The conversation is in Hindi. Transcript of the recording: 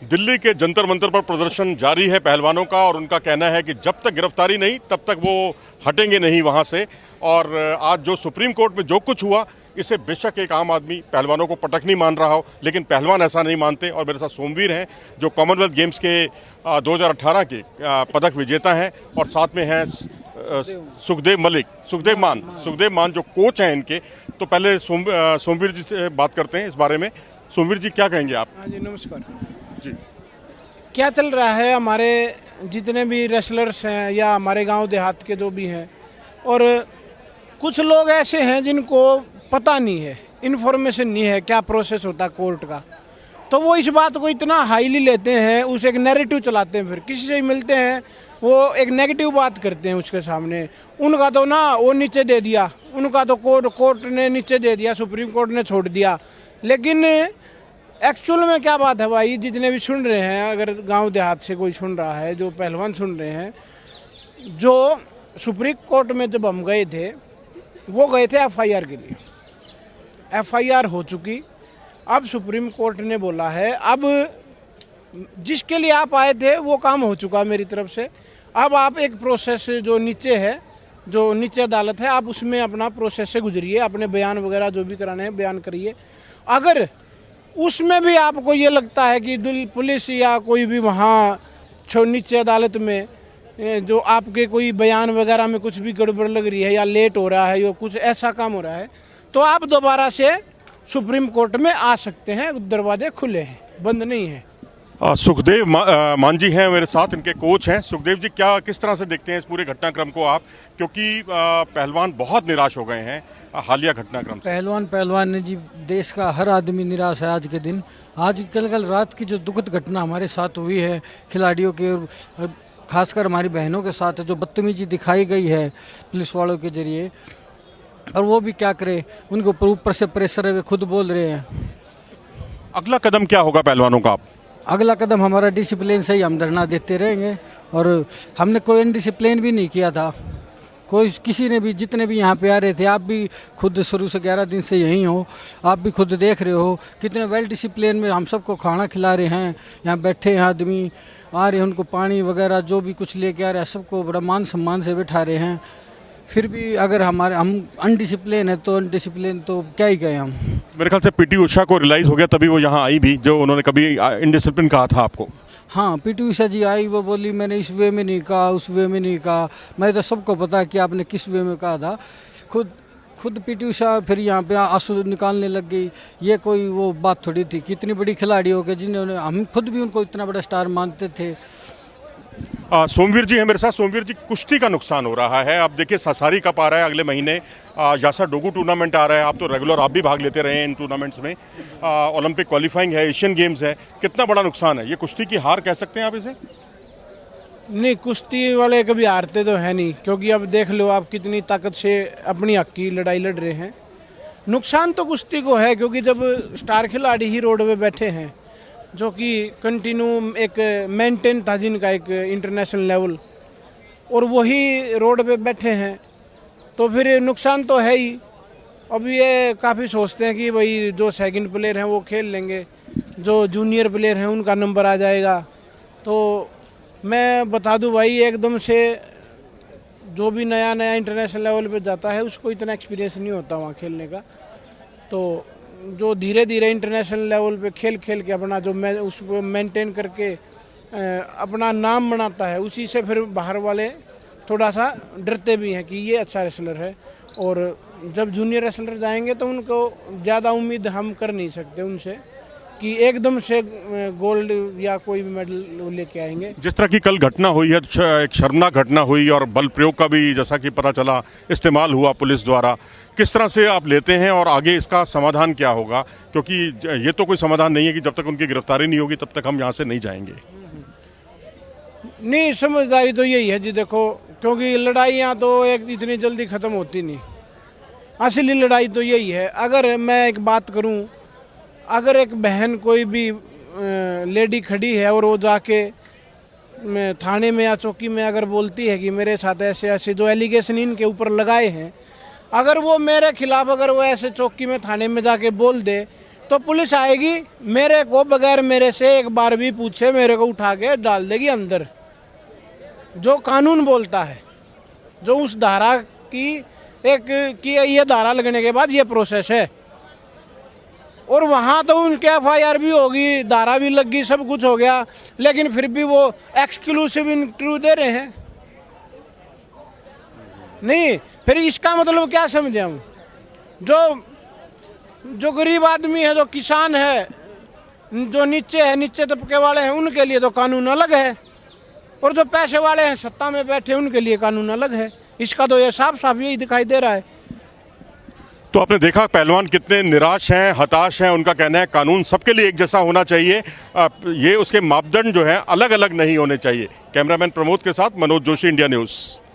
दिल्ली के जंतर मंतर पर प्रदर्शन जारी है पहलवानों का और उनका कहना है कि जब तक गिरफ्तारी नहीं तब तक वो हटेंगे नहीं वहां से। और आज जो सुप्रीम कोर्ट में जो कुछ हुआ इसे बेशक एक आम आदमी पहलवानों को पटक नहीं मान रहा हो, लेकिन पहलवान ऐसा नहीं मानते। और मेरे साथ सोमवीर हैं जो कॉमनवेल्थ गेम्स के 2018 के पदक विजेता हैं और साथ में हैं सुखदेव मान जो कोच हैं इनके। तो पहले सोमवीर जी से बात करते हैं इस बारे में। सोमवीर जी क्या कहेंगे आप? हाँ जी, नमस्कार जी। क्या चल रहा है? हमारे जितने भी रेसलर्स हैं या हमारे गांव देहात के जो भी हैं, और कुछ लोग ऐसे हैं जिनको पता नहीं है, इन्फॉर्मेशन नहीं है क्या प्रोसेस होता है कोर्ट का, तो वो इस बात को इतना हाईली लेते हैं, उसे एक नैरेटिव चलाते हैं। फिर किसी से ही मिलते हैं वो एक नेगेटिव बात करते हैं उसके सामने। उनका तो ना वो नीचे दे दिया, उनका तो कोर्ट ने नीचे दे दिया, सुप्रीम कोर्ट ने छोड़ दिया। लेकिन एक्चुअल में क्या बात है भाई, जितने भी सुन रहे हैं, अगर गांव देहात से कोई सुन रहा है, जो पहलवान सुन रहे हैं, जो सुप्रीम कोर्ट में जब हम गए थे वो गए थे एफआईआर के लिए। एफआईआर हो चुकी, अब सुप्रीम कोर्ट ने बोला है अब जिसके लिए आप आए थे वो काम हो चुका मेरी तरफ से। अब आप एक प्रोसेस जो नीचे है, जो नीचे अदालत है, आप उसमें अपना प्रोसेस से गुजरिए, अपने बयान वगैरह जो भी कराने हैं बयान करिए। अगर उसमें भी आपको ये लगता है कि पुलिस या कोई भी वहाँ नीचे अदालत में जो आपके कोई बयान वगैरह में कुछ भी गड़बड़ लग रही है या लेट हो रहा है या कुछ ऐसा काम हो रहा है, तो आप दोबारा से सुप्रीम कोर्ट में आ सकते हैं। दरवाजे खुले हैं, बंद नहीं है। सुखदेव मान जी हैं मेरे साथ, इनके कोच हैं। सुखदेव जी, क्या किस तरह से देखते हैं इस पूरे घटनाक्रम को आप, क्योंकि पहलवान बहुत निराश हो गए हैं हालिया घटनाक्रम से? पहलवान ने जी, देश का हर आदमी निराश है आज के दिन। आज कल रात की जो दुखद घटना हमारे साथ हुई है, खिलाड़ियों के और खासकर हमारी बहनों के साथ, जो बदतमीजी दिखाई गई है पुलिस वालों के जरिए, और वो भी क्या करे, उनको ऊपर से प्रेशर है, वे खुद बोल रहे हैं। अगला कदम क्या होगा पहलवानों का? अगला कदम हमारा डिसिप्लिन से ही हम धरना देते रहेंगे, और हमने कोई अनडिसिप्लिन भी नहीं किया था। कोई किसी ने भी, जितने भी यहाँ पे आ रहे थे, आप भी खुद शुरू से 11 दिन से यहीं हो, आप भी खुद देख रहे हो कितने वेल डिसिप्लिन में हम सबको खाना खिला रहे हैं। यहाँ बैठे हैं आदमी, आ रहे हैं, उनको पानी वगैरह जो भी कुछ लेके आ रहे हैं, सबको बड़ा मान सम्मान से बैठा रहे हैं। फिर भी अगर हम अनडिसिप्लिन है तो अनडिसिप्लिन तो क्या ही कहें हम। मेरे ख्याल से पीटी उषा को रियलाइज हो गया, तभी वो यहाँ आई भी, जो उन्होंने कभी इनडिसिप्लिन कहा था आपको। हाँ, पीटी उषा जी आई, वो बोली मैंने इस वे में नहीं कहा, उस वे में नहीं कहा। मैं तो सबको पता है कि आपने किस वे में कहा था। खुद पीटी उषा फिर यहाँ पे आंसू निकालने लग गई। ये कोई वो बात थोड़ी थी कि इतनी बड़ी खिलाड़ी हो गई, जिन्होंने हम खुद भी उनको इतना बड़ा स्टार मानते थे। सोमवीर जी हैं मेरे साथ। सोमवीर जी, कुश्ती का नुकसान हो रहा है। अब देखिए ससारी कप आ रहा है अगले महीने, यासा डोगू टूर्नामेंट आ रहा है। आप तो रेगुलर आप भी भाग लेते रहे हैं इन टूर्नामेंट्स में। ओलंपिक क्वालिफाइंग है, एशियन गेम्स है। कितना बड़ा नुकसान है ये? कुश्ती की हार कह सकते हैं आप इसे? नहीं, कुश्ती वाले कभी हारते तो है नहीं, क्योंकि अब देख लो आप कितनी ताकत से अपनी हक की लड़ाई लड़ रहे हैं। नुकसान तो कुश्ती को है, क्योंकि जब स्टार खिलाड़ी ही रोड पे बैठे हैं, जो कि कंटिन्यू एक मेंटेन था जिनका एक इंटरनेशनल लेवल, और वही रोड पे बैठे हैं, तो फिर नुकसान तो है ही। अब ये काफ़ी सोचते हैं कि भाई जो सेकंड प्लेयर हैं वो खेल लेंगे, जो जूनियर प्लेयर हैं उनका नंबर आ जाएगा। तो मैं बता दूं भाई, एकदम से जो भी नया इंटरनेशनल लेवल पे जाता है उसको इतना एक्सपीरियंस नहीं होता वहाँ खेलने का। तो जो धीरे धीरे इंटरनेशनल लेवल पे खेल के अपना जो उसको मेंटेन करके अपना नाम बनाता है, उसी से फिर बाहर वाले थोड़ा सा डरते भी हैं कि ये अच्छा रेसलर है। और जब जूनियर रेसलर जाएंगे तो उनको ज़्यादा उम्मीद हम कर नहीं सकते उनसे कि एकदम से गोल्ड या कोई भी मेडल लेके आएंगे। जिस तरह की कल घटना हुई है, एक शर्मनाक घटना हुई, और बल प्रयोग का भी जैसा कि पता चला इस्तेमाल हुआ पुलिस द्वारा। किस तरह से आप लेते हैं और आगे इसका समाधान क्या होगा? क्योंकि ये तो कोई समाधान नहीं है कि जब तक उनकी गिरफ्तारी नहीं होगी तब तक हम यहाँ से नहीं जाएंगे। नहीं, समझदारी तो यही है जी। देखो, क्योंकि लड़ाइयाँ तो एक इतनी जल्दी ख़त्म होती नहीं। असली लड़ाई तो यही है। अगर मैं एक बात करूँ, अगर एक बहन कोई भी लेडी खड़ी है और वो जाके थाने में या चौकी में अगर बोलती है कि मेरे साथ ऐसे ऐसे जो एलिगेशन इनके ऊपर लगाए हैं, अगर वो मेरे खिलाफ अगर वो ऐसे चौकी में थाने में जाके बोल दे, तो पुलिस आएगी, मेरे को बगैर मेरे से एक बार भी पूछे मेरे को उठा के डाल देगी अंदर। जो कानून बोलता है, जो उस धारा की ये धारा लगने के बाद ये प्रोसेस है। और वहाँ तो उनके FIR भी होगी, धारा भी लग गई, सब कुछ हो गया, लेकिन फिर भी वो एक्सक्लूसिव इंटरव्यू दे रहे हैं। नहीं, फिर इसका मतलब क्या समझे हम? जो गरीब आदमी है, जो किसान है, जो नीचे तबके वाले हैं, उनके लिए तो कानून अलग है, और जो पैसे वाले हैं, सत्ता में बैठे, उनके लिए कानून अलग है। इसका तो ये साफ साफ यही दिखाई दे रहा है। तो आपने देखा पहलवान कितने निराश हैं, हताश हैं। उनका कहना है कानून सबके लिए एक जैसा होना चाहिए, ये उसके मापदंड जो है अलग अलग नहीं होने चाहिए। कैमरामैन प्रमोद के साथ मनोज जोशी, इंडिया न्यूज़।